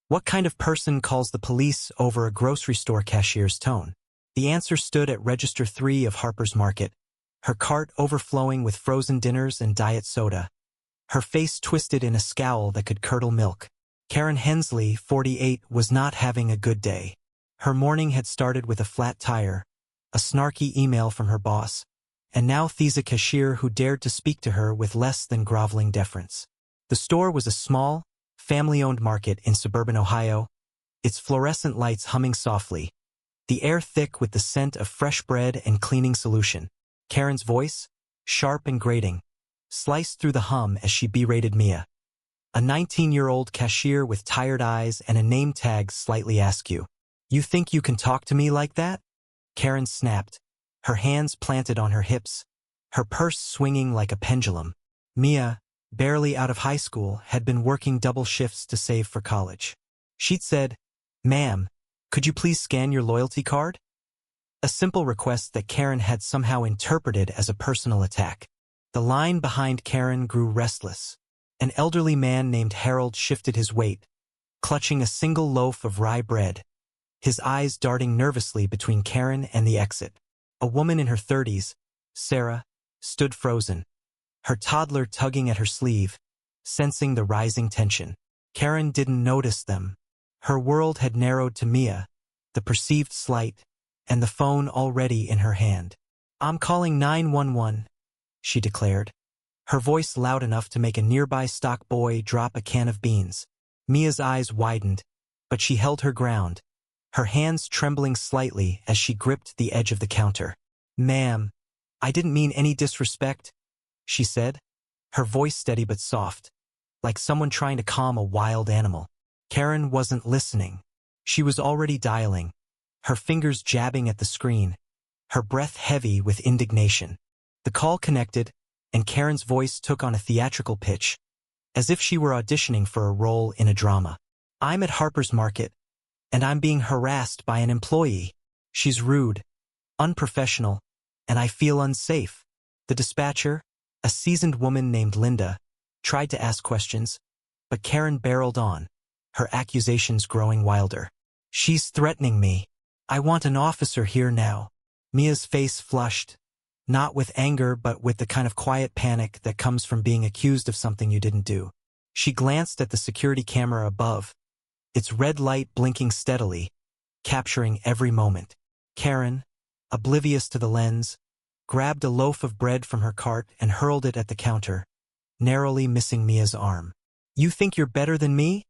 What kind of person calls the police over a grocery store cashier's tone? The answer stood at Register 3 of Harper's Market, her cart overflowing with frozen dinners and diet soda. Her face twisted in a scowl that could curdle milk. Karen Hensley, 48, was not having a good day. Her morning had started with a flat tire, a snarky email from her boss, and now a cashier who dared to speak to her with less than groveling deference. The store was a small, family-owned market in suburban Ohio, its fluorescent lights humming softly, the air thick with the scent of fresh bread and cleaning solution. Karen's voice, sharp and grating, sliced through the hum as she berated Mia. A 19-year-old cashier with tired eyes and a name tag slightly askew. "You think you can talk to me like that?" Karen snapped, her hands planted on her hips, her purse swinging like a pendulum. Mia, barely out of high school, had been working double shifts to save for college. She'd said, "Ma'am, could you please scan your loyalty card?" A simple request that Karen had somehow interpreted as a personal attack. The line behind Karen grew restless. An elderly man named Harold shifted his weight, clutching a single loaf of rye bread, his eyes darting nervously between Karen and the exit. A woman in her 30s, Sarah, stood frozen, her toddler tugging at her sleeve, sensing the rising tension. Karen didn't notice them. Her world had narrowed to Mia, the perceived slight, and the phone already in her hand. "I'm calling 911, she declared, her voice loud enough to make a nearby stock boy drop a can of beans. Mia's eyes widened, but she held her ground, her hands trembling slightly as she gripped the edge of the counter. "Ma'am, I didn't mean any disrespect," she said, her voice steady but soft, like someone trying to calm a wild animal. Karen wasn't listening. She was already dialing, her fingers jabbing at the screen, her breath heavy with indignation. The call connected, and Karen's voice took on a theatrical pitch, as if she were auditioning for a role in a drama. "I'm at Harper's Market, and I'm being harassed by an employee. She's rude, unprofessional, and I feel unsafe." The dispatcher, a seasoned woman named Linda, tried to ask questions, but Karen barreled on, her accusations growing wilder. "She's threatening me. I want an officer here now." Mia's face flushed, not with anger but with the kind of quiet panic that comes from being accused of something you didn't do. She glanced at the security camera above, its red light blinking steadily, capturing every moment. Karen, oblivious to the lens, grabbed a loaf of bread from her cart and hurled it at the counter, narrowly missing Mia's arm. "You think you're better than me?"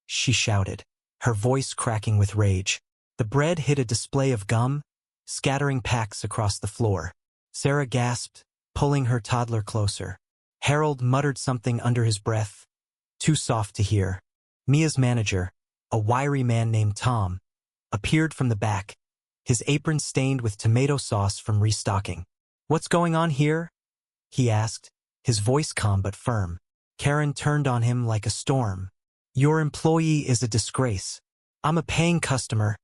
she shouted, her voice cracking with rage. The bread hit a display of gum, scattering packs across the floor. Sarah gasped, pulling her toddler closer. Harold muttered something under his breath, too soft to hear. Mia's manager, a wiry man named Tom, appeared from the back, his apron stained with tomato sauce from restocking. "What's going on here?" he asked, his voice calm but firm. Karen turned on him like a storm. "Your employee is a disgrace. I'm a paying customer,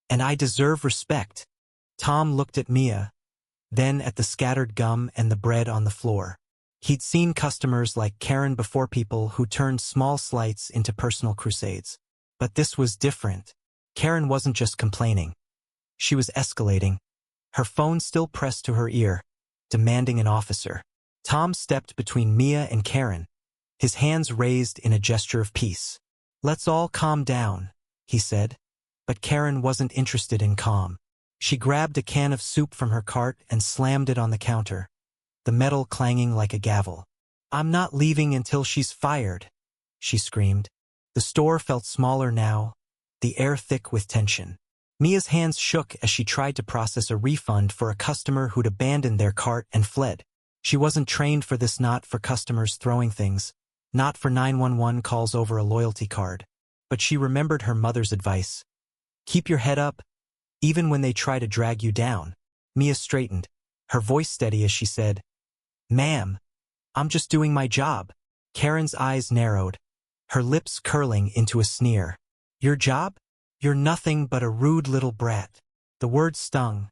and I deserve respect." Tom looked at Mia, then at the scattered gum and the bread on the floor. He'd seen customers like Karen before, people who turned small slights into personal crusades. But this was different. Karen wasn't just complaining. She was escalating, her phone still pressed to her ear, demanding an officer. Tom stepped between Mia and Karen, his hands raised in a gesture of peace. "Let's all calm down," he said. But Karen wasn't interested in calm. She grabbed a can of soup from her cart and slammed it on the counter, the metal clanging like a gavel. "I'm not leaving until she's fired," she screamed. The store felt smaller now, the air thick with tension. Mia's hands shook as she tried to process a refund for a customer who'd abandoned their cart and fled. She wasn't trained for this, not for customers throwing things, not for 911 calls over a loyalty card. But she remembered her mother's advice. Keep your head up, even when they try to drag you down. Mia straightened, her voice steady as she said, "Ma'am, I'm just doing my job." Karen's eyes narrowed, her lips curling into a sneer. "Your job? You're nothing but a rude little brat." The word stung,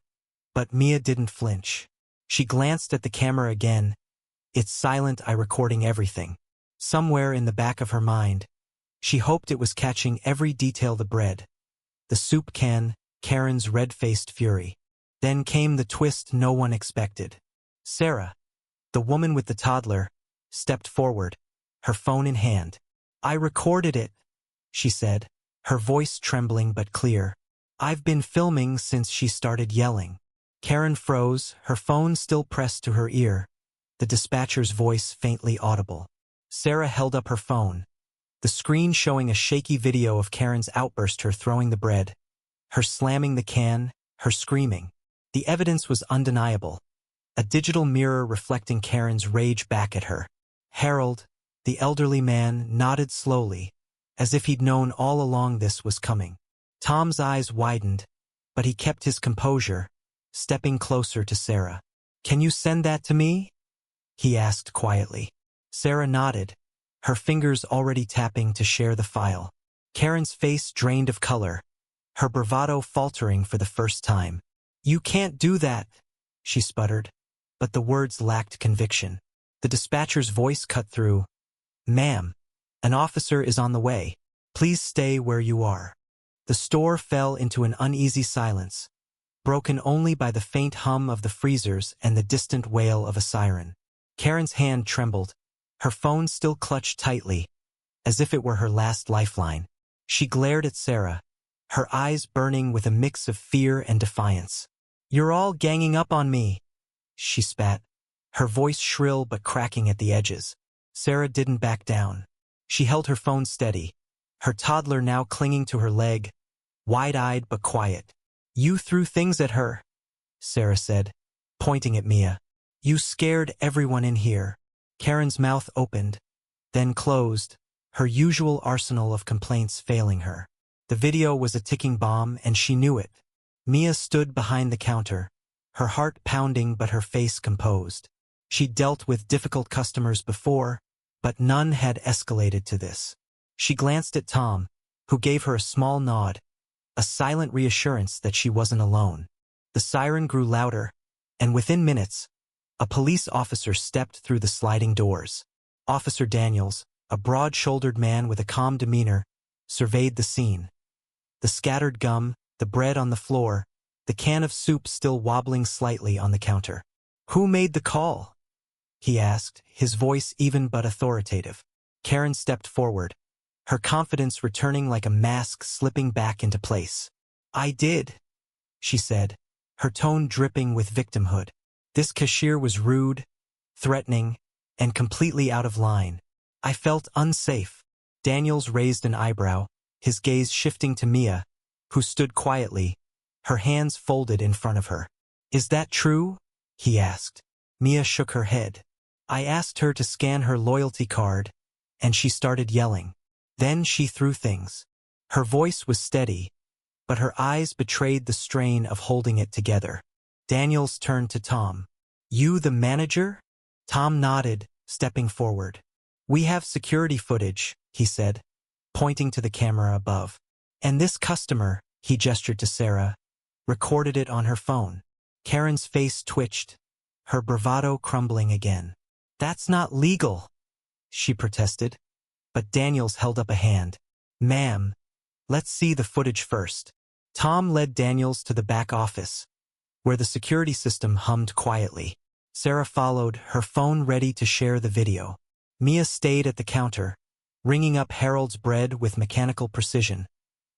but Mia didn't flinch. She glanced at the camera again, its silent eye recording everything. Somewhere in the back of her mind, She hoped it was catching every detail: the bread, the soup can, Karen's red-faced fury. Then came the twist no one expected. Sarah, the woman with the toddler, stepped forward, her phone in hand. "I recorded it," she said, her voice trembling but clear. "I've been filming since she started yelling." Karen froze, her phone still pressed to her ear, the dispatcher's voice faintly audible. Sarah held up her phone, the screen showing a shaky video of Karen's outburst: her throwing the bread, her slamming the can, her screaming. The evidence was undeniable, a digital mirror reflecting Karen's rage back at her. Harold, the elderly man, nodded slowly, as if he'd known all along this was coming. Tom's eyes widened, but he kept his composure, stepping closer to Sarah. "Can you send that to me?" he asked quietly. Sarah nodded, her fingers already tapping to share the file. Karen's face drained of color, her bravado faltering for the first time. "You can't do that," she sputtered, but the words lacked conviction. The dispatcher's voice cut through. "Ma'am, an officer is on the way. Please stay where you are." The store fell into an uneasy silence, broken only by the faint hum of the freezers and the distant wail of a siren. Karen's hand trembled, her phone still clutched tightly, as if it were her last lifeline. She glared at Sarah, her eyes burning with a mix of fear and defiance. "You're all ganging up on me," she spat, her voice shrill but cracking at the edges. Sarah didn't back down. She held her phone steady, her toddler now clinging to her leg, wide-eyed but quiet. "You threw things at her," Sarah said, pointing at Mia. "You scared everyone in here." Karen's mouth opened, then closed, her usual arsenal of complaints failing her. The video was a ticking bomb, and she knew it. Mia stood behind the counter, her heart pounding but her face composed. She'd dealt with difficult customers before, but none had escalated to this. She glanced at Tom, who gave her a small nod, a silent reassurance that she wasn't alone. The siren grew louder, and within minutes, a police officer stepped through the sliding doors. Officer Daniels, a broad-shouldered man with a calm demeanor, surveyed the scene. The scattered gum, the bread on the floor, the can of soup still wobbling slightly on the counter. "Who made the call?" he asked, his voice even but authoritative. Karen stepped forward, her confidence returning like a mask slipping back into place. "I did," she said, her tone dripping with victimhood. "This cashier was rude, threatening, and completely out of line. I felt unsafe." Daniels raised an eyebrow, his gaze shifting to Mia, who stood quietly, her hands folded in front of her. "Is that true?" he asked. Mia shook her head. "I asked her to scan her loyalty card, and she started yelling. Then she threw things." Her voice was steady, but her eyes betrayed the strain of holding it together. Daniels turned to Tom. "You the manager?" Tom nodded, stepping forward. "We have security footage," he said, pointing to the camera above. "And this customer," he gestured to Sarah, recorded it on her phone. Karen's face twitched, her bravado crumbling again. "That's not legal," she protested, but Daniels held up a hand. "Ma'am, let's see the footage first." Tom led Daniels to the back office, where the security system hummed quietly. Sarah followed, her phone ready to share the video. Mia stayed at the counter, ringing up Harold's bread with mechanical precision,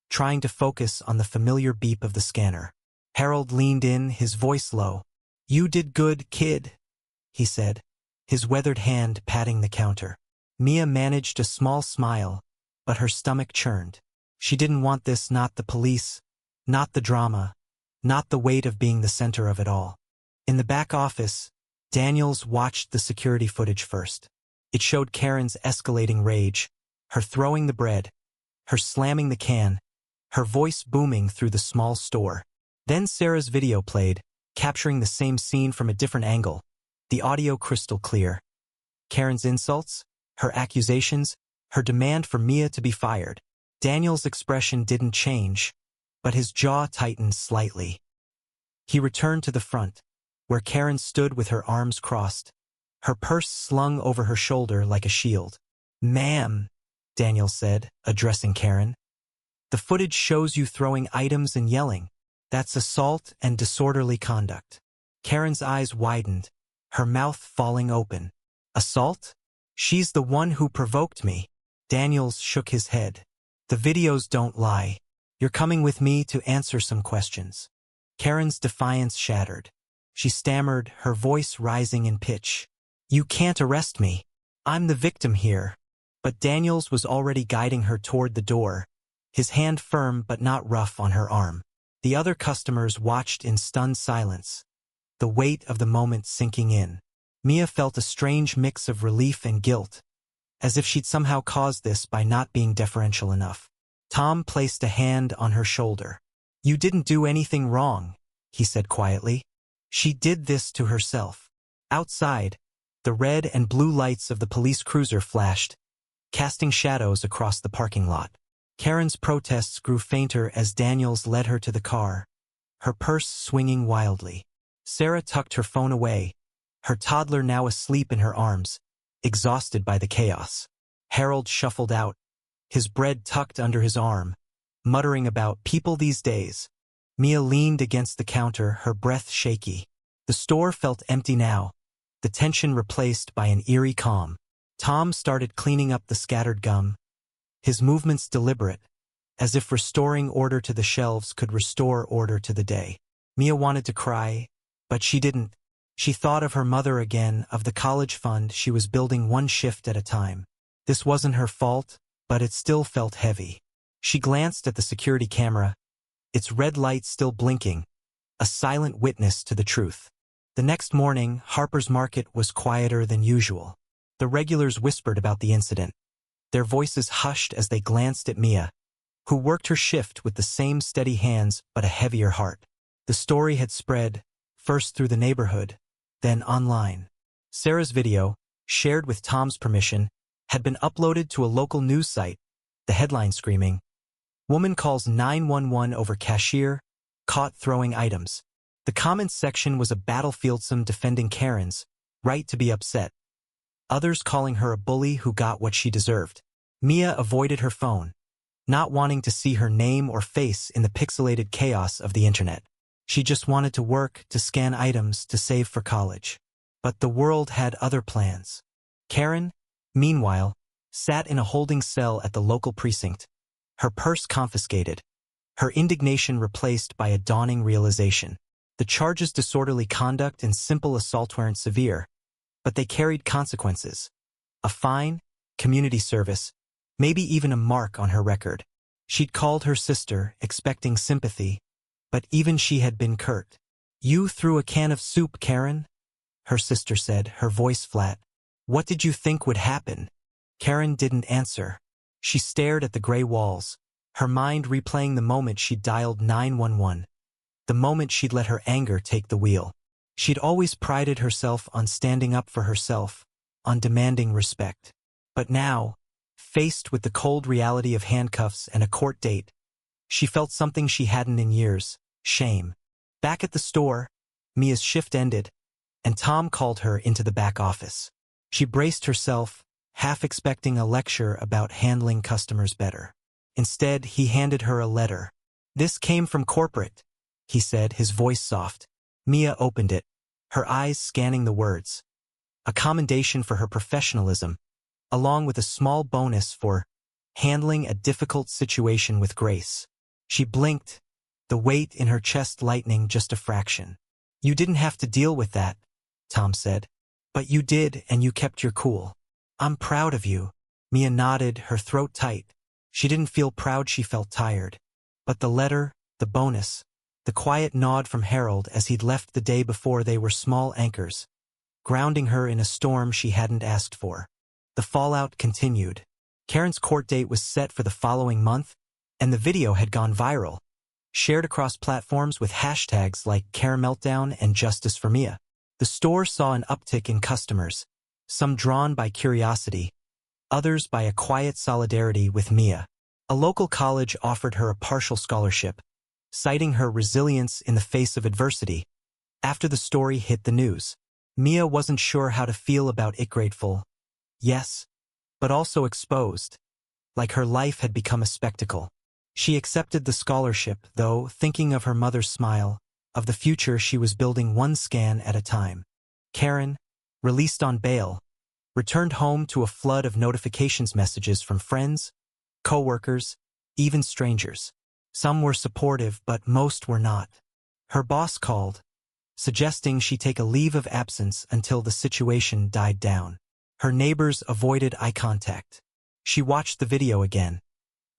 trying to focus on the familiar beep of the scanner. Harold leaned in, his voice low. "You did good, kid," he said, his weathered hand patting the counter. Mia managed a small smile, but her stomach churned. She didn't want this, not the police, not the drama, not the weight of being the center of it all. In the back office, Daniels watched the security footage first. It showed Karen's escalating rage, her throwing the bread, her slamming the can, her voice booming through the small store. Then Sarah's video played, capturing the same scene from a different angle, the audio crystal clear. Karen's insults, her accusations, her demand for Mia to be fired. Daniel's expression didn't change, but his jaw tightened slightly. He returned to the front, where Karen stood with her arms crossed, her purse slung over her shoulder like a shield. "Ma'am," Daniel said, addressing Karen. "The footage shows you throwing items and yelling. That's assault and disorderly conduct." Karen's eyes widened, her mouth falling open. "Assault? She's the one who provoked me." Daniels shook his head. "The videos don't lie. You're coming with me to answer some questions." Karen's defiance shattered. She stammered, her voice rising in pitch. "You can't arrest me. I'm the victim here." But Daniels was already guiding her toward the door, his hand firm but not rough on her arm. The other customers watched in stunned silence, the weight of the moment sinking in. Mia felt a strange mix of relief and guilt, as if she'd somehow caused this by not being deferential enough. Tom placed a hand on her shoulder. "You didn't do anything wrong," he said quietly. "She did this to herself." Outside, the red and blue lights of the police cruiser flashed, casting shadows across the parking lot. Karen's protests grew fainter as Daniels led her to the car, her purse swinging wildly. Sarah tucked her phone away, her toddler now asleep in her arms, exhausted by the chaos. Harold shuffled out, his bread tucked under his arm, muttering about people these days. Mia leaned against the counter, her breath shaky. The store felt empty now, the tension replaced by an eerie calm. Tom started cleaning up the scattered gum, his movements deliberate, as if restoring order to the shelves could restore order to the day. Mia wanted to cry, but she didn't. She thought of her mother again, of the college fund she was building one shift at a time. This wasn't her fault, but it still felt heavy. She glanced at the security camera, its red light still blinking, a silent witness to the truth. The next morning, Harper's Market was quieter than usual. The regulars whispered about the incident, their voices hushed as they glanced at Mia, who worked her shift with the same steady hands but a heavier heart. The story had spread, first through the neighborhood, then online. Sarah's video, shared with Tom's permission, had been uploaded to a local news site, the headline screaming, "Woman calls 911 over cashier, caught throwing items." The comments section was a battlefield, some defending Karen's right to be upset, others calling her a bully who got what she deserved. Mia avoided her phone, not wanting to see her name or face in the pixelated chaos of the internet. She just wanted to work, to scan items, to save for college. But the world had other plans. Karen, meanwhile, sat in a holding cell at the local precinct, her purse confiscated, her indignation replaced by a dawning realization. The charges, disorderly conduct and simple assault, weren't severe, but they carried consequences. A fine, community service, maybe even a mark on her record. She'd called her sister, expecting sympathy, but even she had been curt. "You threw a can of soup, Karen?" her sister said, her voice flat. "What did you think would happen?" Karen didn't answer. She stared at the gray walls, her mind replaying the moment she'd dialed 911, the moment she'd let her anger take the wheel. She'd always prided herself on standing up for herself, on demanding respect. But now, faced with the cold reality of handcuffs and a court date, she felt something she hadn't in years: shame. Back at the store, Mia's shift ended, and Tom called her into the back office. She braced herself, half expecting a lecture about handling customers better. Instead, he handed her a letter. "This came from corporate," he said, his voice soft. Mia opened it, her eyes scanning the words. A commendation for her professionalism, along with a small bonus for handling a difficult situation with grace. She blinked, the weight in her chest lightening just a fraction. "You didn't have to deal with that," Tom said. "But you did, and you kept your cool. I'm proud of you." Mia nodded, her throat tight. She didn't feel proud, she felt tired. But the letter, the bonus, the quiet nod from Harold as he'd left the day before, they were small anchors, grounding her in a storm she hadn't asked for. The fallout continued. Karen's court date was set for the following month, and the video had gone viral, shared across platforms with hashtags like #CareMeltdown and Justice for Mia. The store saw an uptick in customers, some drawn by curiosity, others by a quiet solidarity with Mia. A local college offered her a partial scholarship, citing her resilience in the face of adversity. After the story hit the news, Mia wasn't sure how to feel about it. Grateful, yes, but also exposed. like her life had become a spectacle. She accepted the scholarship, though, thinking of her mother's smile, of the future she was building one scan at a time. Karen, released on bail, returned home to a flood of notifications messages from friends, co-workers, even strangers. Some were supportive, but most were not. Her boss called, suggesting she take a leave of absence until the situation died down. Her neighbors avoided eye contact. She watched the video again,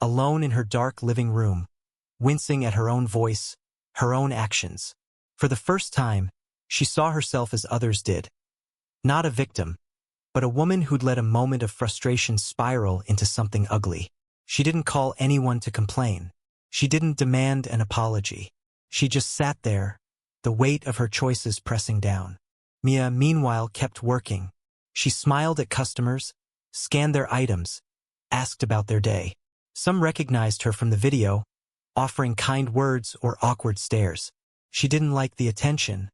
alone in her dark living room, wincing at her own voice, her own actions. For the first time, she saw herself as others did. Not a victim, but a woman who'd let a moment of frustration spiral into something ugly. She didn't call anyone to complain. She didn't demand an apology. She just sat there, the weight of her choices pressing down. Mia, meanwhile, kept working. She smiled at customers, scanned their items, asked about their day. Some recognized her from the video, offering kind words or awkward stares. She didn't like the attention,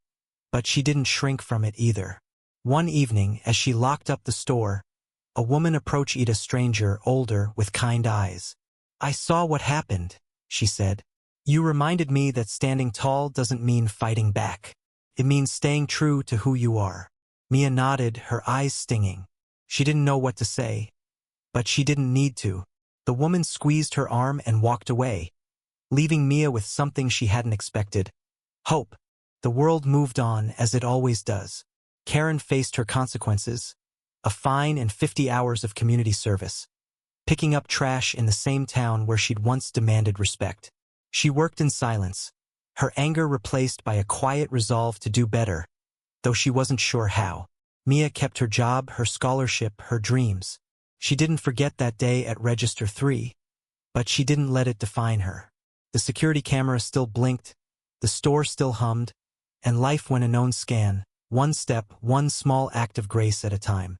but she didn't shrink from it either. One evening, as she locked up the store, a woman approached a stranger, older, with kind eyes. "I saw what happened," she said. "You reminded me that standing tall doesn't mean fighting back. It means staying true to who you are." Mia nodded, her eyes stinging. She didn't know what to say, but she didn't need to. The woman squeezed her arm and walked away, leaving Mia with something she hadn't expected: hope. The world moved on, as it always does. Karen faced her consequences: a fine and 50 hours of community service, picking up trash in the same town where she'd once demanded respect. She worked in silence, her anger replaced by a quiet resolve to do better, though she wasn't sure how. Mia kept her job, her scholarship, her dreams. She didn't forget that day at Register 3, but she didn't let it define her. The security camera still blinked, the store still hummed, and life went a known scan, one step, one small act of grace at a time.